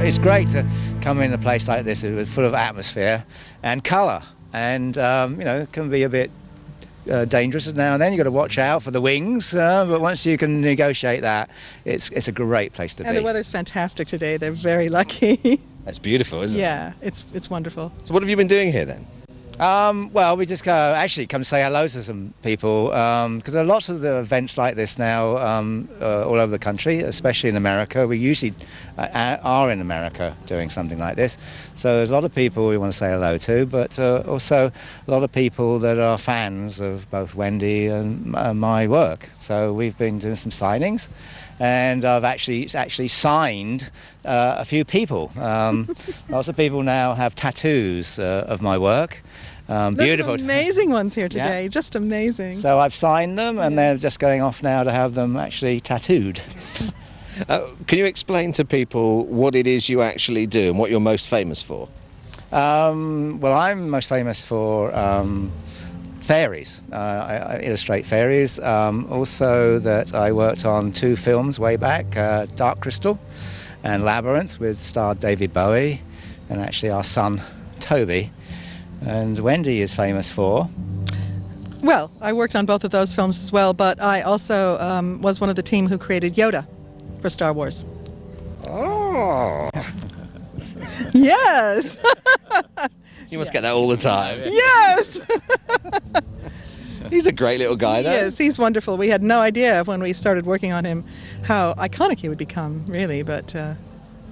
it's great to come in a place like this full of atmosphere and colour, and it can be a bit dangerous now and then. You've got to watch out for the wings, but once you can negotiate that, it's a great place to be. And the weather's fantastic today. They're very lucky. That's beautiful, isn't it? Yeah, it's wonderful. So what have you been doing here then? Well, we just come say hello to some people, because there are lots of the events like this now all over the country, especially in America. We usually are in America doing something like this. So there's a lot of people we want to say hello to, but also a lot of people that are fans of both Wendy and my work. So we've been doing some signings, and I've actually signed a few people. Lots of people now have tattoos of my work. Beautiful. There's some amazing ones here today, Yeah. just amazing. So I've signed them, and they're just going off now to have them actually tattooed. Can you explain to people what it is you actually do and what you're most famous for? Well, I'm most famous for fairies. I illustrate fairies. Also that I worked on 2 films way back, Dark Crystal and Labyrinth, with starred David Bowie and actually our son Toby. And Wendy is famous for? Well, I worked on both of those films as well, but I also was one of the team who created Yoda for Star Wars. Oh! Yes! You must get that all the time. Yes! He's a great little guy, though. Yes, he's wonderful. We had no idea when we started working on him how iconic he would become, really, but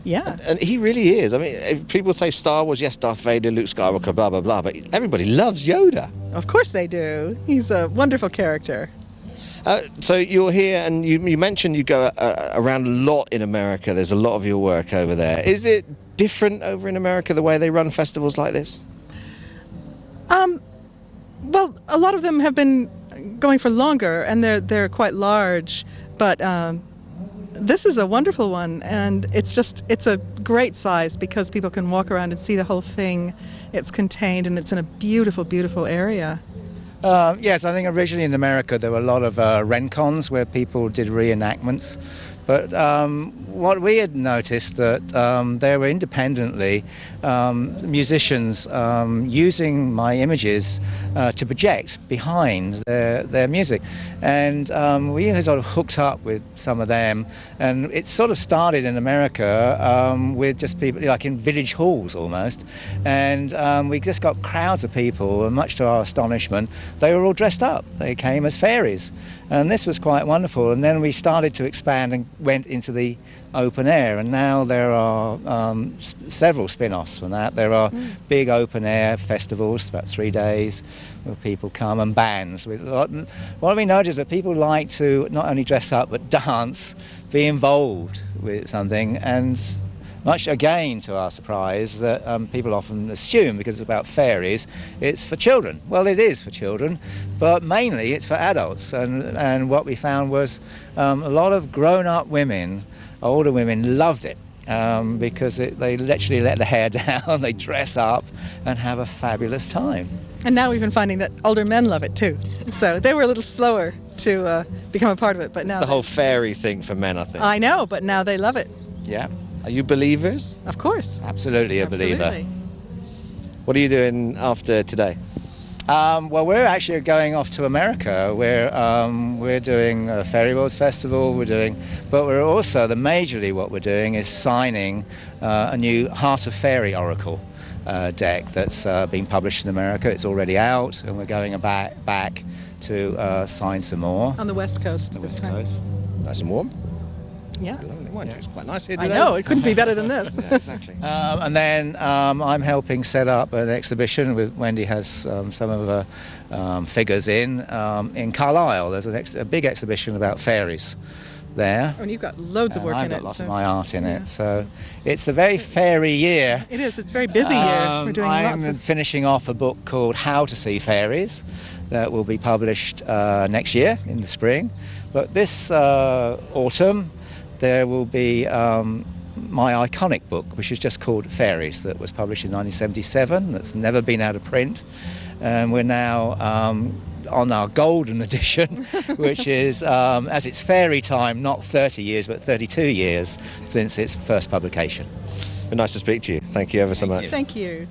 yeah. And he really is. I mean, if people say Star Wars, yes, Darth Vader, Luke Skywalker, blah, blah, blah, but everybody loves Yoda. Of course they do. He's a wonderful character. So you're here, and you mentioned you go around a lot in America. There's a lot of your work over there. Is it different over in America, the way they run festivals like this? Well, a lot of them have been going for longer, and they're quite large, but this is a wonderful one, and it's a great size because people can walk around and see the whole thing. It's contained, and it's in a beautiful, beautiful area. Yes, I think originally in America there were a lot of Rencons where people did reenactments, but what we had noticed that there were independently musicians using my images to project behind their music, and we had sort of hooked up with some of them, and it sort of started in America with just people like in village halls almost, and we just got crowds of people, and much to our astonishment they were all dressed up. They came as fairies, and this was quite wonderful. And then we started to expand and went into the open air, and now there are several spin-offs from that. There are big open air festivals, about 3 days, where people come, and bands. What we noticed is that people like to not only dress up but dance, be involved with something, and much again to our surprise that people often assume because it's about fairies it's for children. Well, it is for children, but mainly it's for adults, and what we found was a lot of grown-up women, older women, loved it because they literally let the hair down, they dress up and have a fabulous time. And now we've been finding that older men love it too, so they were a little slower to become a part of it, but now It's the whole fairy thing for men, I think. I know, but now they love it. Yeah. Are you believers? Of course. Absolutely a believer. What are you doing after today? Well, we're actually going off to America. We're doing a Fairy Worlds Festival. But we're also majorly what we're doing is signing a new Heart of Fairy Oracle deck that's been published in America. It's already out, and we're going back to sign some more. On the West Coast this time. Nice and warm. Yeah. Lovely. Well, it's quite nice here I today. know, it couldn't be better than this. Yeah, exactly. And then I'm helping set up an exhibition with Wendy has some of her figures in Carlisle. There's a big exhibition about fairies there. And you've got loads of work I've in got it. lots of my art in it, so it's a very fairy year. It is, it's a very busy year. We're doing lots I'm of... finishing off a book called How to See Fairies that will be published next year in the spring. But this autumn there will be my iconic book, which is just called Fairies, that was published in 1977, that's never been out of print. And we're now on our golden edition, which is, as it's fairy time, not 30 years, but 32 years since its first publication. Been nice to speak to you. Thank you ever so much. Thank you.